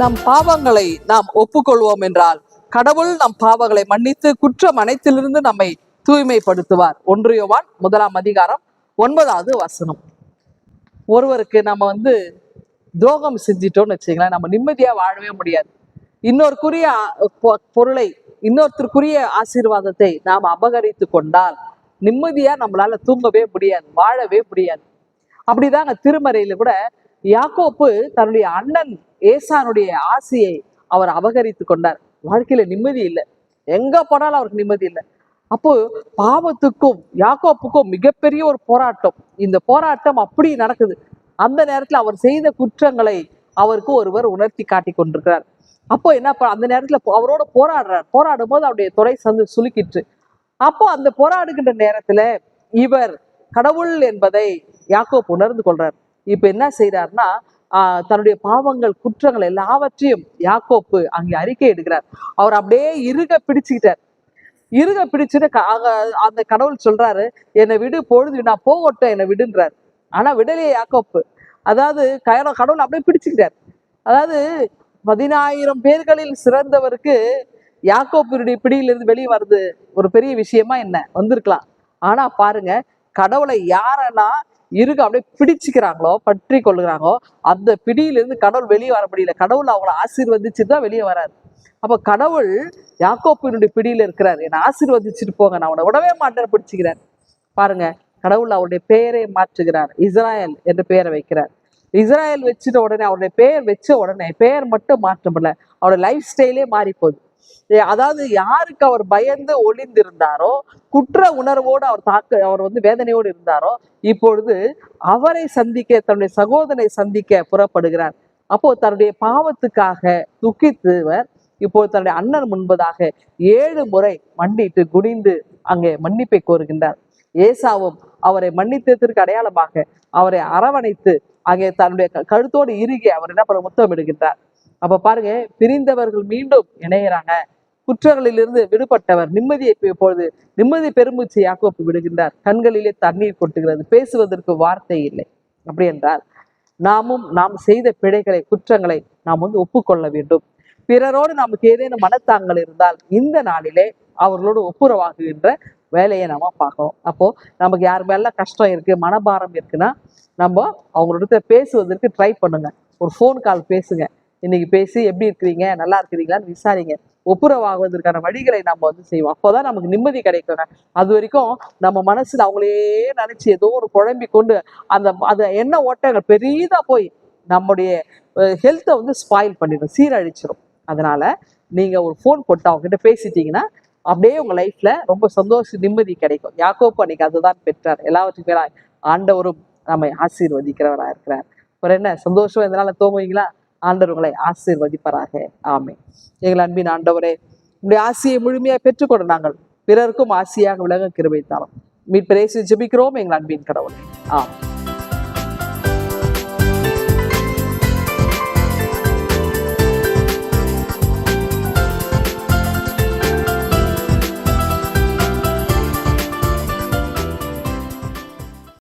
நம் பாவங்களை நாம் ஒப்புக்கொள்வோம் என்றால் கடவுள் நம் பாவங்களை மன்னித்து குற்றம் அனைத்திலிருந்து நம்மை தூய்மைப்படுத்துவார். 1 யோவான் 1 வசனம். ஒருவருக்கு நம்ம துரோகம் செஞ்சிட்டோம்னு வச்சுங்களேன், நம்ம நிம்மதியா வாழவே முடியாது. இன்னொருக்குரிய பொருளை, இன்னொருத்தருக்குரிய ஆசீர்வாதத்தை நாம் அபகரித்து கொண்டால் நிம்மதியா நம்மளால தூங்கவே முடியாது, வாழவே முடியாது. அப்படிதாங்க திருமறையில கூட யாக்கோப்பு தன்னுடைய அண்ணன் ஏசானுடைய ஆசையை அவர் அபகரித்து கொண்டார். வாழ்க்கையில நிம்மதி இல்லை, எங்க போனாலும் அவருக்கு நிம்மதி இல்லை. அப்போ பாவத்துக்கும் யாக்கோப்புக்கும் மிகப்பெரிய ஒரு போராட்டம். இந்த போராட்டம் அப்படி நடக்குது. அந்த நேரத்துல அவர் செய்த குற்றங்களை அவருக்கு ஒருவர் உணர்த்தி காட்டி கொண்டிருக்கிறார். அப்போ என்ன அந்த நேரத்துல அவரோட போராடும் போது அவருடைய துறை சுலுக்கிற்று. அப்போ அந்த போராடுகின்ற நேரத்துல இவர் கடவுள் என்பதை யாக்கோப்பு உணர்ந்து கொள்றார். இப்ப என்ன செய்யறாருன்னா, தன்னுடைய பாவங்கள் குற்றங்கள் எல்லாவற்றையும் யாக்கோப்பு அங்கே அறிக்கை எடுக்கிறார். அவர் அப்படியே இறுக பிடிச்சுட்டு அந்த கடவுள் சொல்றாரு, என்னை விடு, பொழுது நான் போகட்டும், என்னை விடுன்றார். ஆனா விடலையே யாக்கோப்பு. அதாவது கடவுள் அப்படியே பிடிச்சுக்கிட்டார். அதாவது 10,000 பேர்களில் சிறந்தவருக்கு யாக்கோப்பினுடைய பிடியிலிருந்து வெளியே வருது ஒரு பெரிய விஷயமா என்ன வந்திருக்கலாம். ஆனா பாருங்க, கடவுளை யாரெல்லாம் அப்படியே பிடிச்சுக்கிறாங்களோ, பற்றி கொள்ளுகிறாங்களோ, அந்த பிடியிலிருந்து கடவுள் வெளியே வர முடியல. கடவுள் அவங்களை ஆசீர்வதிச்சுதான் வெளியே வராது. அப்ப கடவுள் யாக்கோப்பினுடைய பிடியில இருக்கிறார். என்னை ஆசீர்வதிச்சுட்டு போங்க, நான் அவனை விடவே மாட்டேன்னு பிடிச்சுக்கிறார். பாருங்க, கடவுள் அவருடைய பெயரை மாற்றுகிறார். இஸ்ராயல் என்று பெயரை வைக்கிறார். இஸ்ராயல் வச்சுட்ட உடனே, அவருடைய பெயர் வச்ச உடனே பெயர் மட்டும் மாற்றமில்ல, அவருடைய லைஃப் ஸ்டைலே மாறி போகுது. அதாவது யாருக்கு அவர் பயந்து ஒளிந்திருந்தாரோ, குற்ற உணர்வோடு அவர் வேதனையோடு இருந்தாரோ, இப்பொழுது அவரை சந்திக்க, தன்னுடைய சகோதரனை சந்திக்க புறப்படுகிறார். அப்போ தன்னுடைய பாவத்துக்காக துக்கித்தவர் இப்போது தன்னுடைய அண்ணன் முன்பதாக 7 முறை மன்னிட்டு குனிந்து அங்கே மன்னிப்பை கோருகின்றார். ஏசாவும் அவரை மன்னித்ததற்கு அடையாளமாக அவரை அரவணைத்து அங்கே தன்னுடைய கழுத்தோடு இறுகி அவர் என்ன பண்ண முத்தமிடுகின்றார். அப்ப பாருங்க, பிரிந்தவர்கள் மீண்டும் இணைகிறாங்க. குற்றங்களிலிருந்து விடுபட்டவர் நிம்மதி பெருமூச்சு யாக்கோப்பு விடுகின்றார். கண்களிலே தண்ணீர் கொட்டுகிறது, பேசுவதற்கு வார்த்தை இல்லை. அப்படி என்றால் நாம் செய்த பிழைகளை, குற்றங்களை நாம் ஒப்புக்கொள்ள வேண்டும். பிறரோடு நமக்கு ஏதேனும் மனத்தாங்கள் இருந்தால் இந்த நாளிலே அவர்களோடு ஒப்புரவாகுகின்ற வேலையை நாம பார்க்கணும். அப்போ நமக்கு யார் மேல கஷ்டம் இருக்கு, மனபாரம் இருக்குன்னா நம்ம அவங்களோட பேசுவதற்கு ட்ரை பண்ணுங்க. ஒரு ஃபோன் கால் பேசுங்க. இன்னைக்கு பேசி எப்படி இருக்கிறீங்க, நல்லா இருக்கிறீங்களான்னு விசாரிங்க. ஒப்புரவாகுவதற்கான வழிகளை நம்ம செய்வோம். அப்போதான் நமக்கு நிம்மதி கிடைக்குங்க. அது வரைக்கும் நம்ம மனசுல அவங்களே நினைச்சு ஏதோ ஒரு குழம்பி கொண்டு அந்த எண்ண ஓட்டங்கள் பெரிதா போய் நம்முடைய ஹெல்த்தை ஸ்பாயில் பண்ணிடும், சீரழிச்சிடும். அதனால நீங்க ஒரு ஃபோன் போட்டு அவங்க கிட்ட பேசிட்டீங்கன்னா அப்படியே உங்க லைஃப்ல ரொம்ப நிம்மதி கிடைக்கும். யாக்கோப்பு அன்னைக்கு அதுதான் பெற்றார். எல்லாவற்றுக்கும் மேல ஆண்டவரும் நம்மை ஆசீர்வதிக்கிறவரா இருக்கிறார். ஒரு என்ன சந்தோஷம் இதனால தோங்குவீங்களா? ஆண்டவர் உங்களை ஆசீர்வதிப்பாராக. ஆமென். எங்கள் அன்பின் ஆண்டவரே, உங்களுடைய ஆசியை முழுமையாக பெற்றுக்கொண்டு நாங்கள் பிறருக்கும் ஆசியாக விலக கிருபை தாரும். மீட்பர் இயேசுவில் ஜெபிக்கிறோம் எங்கள் அன்பின் கடவுளே. ஆமென்.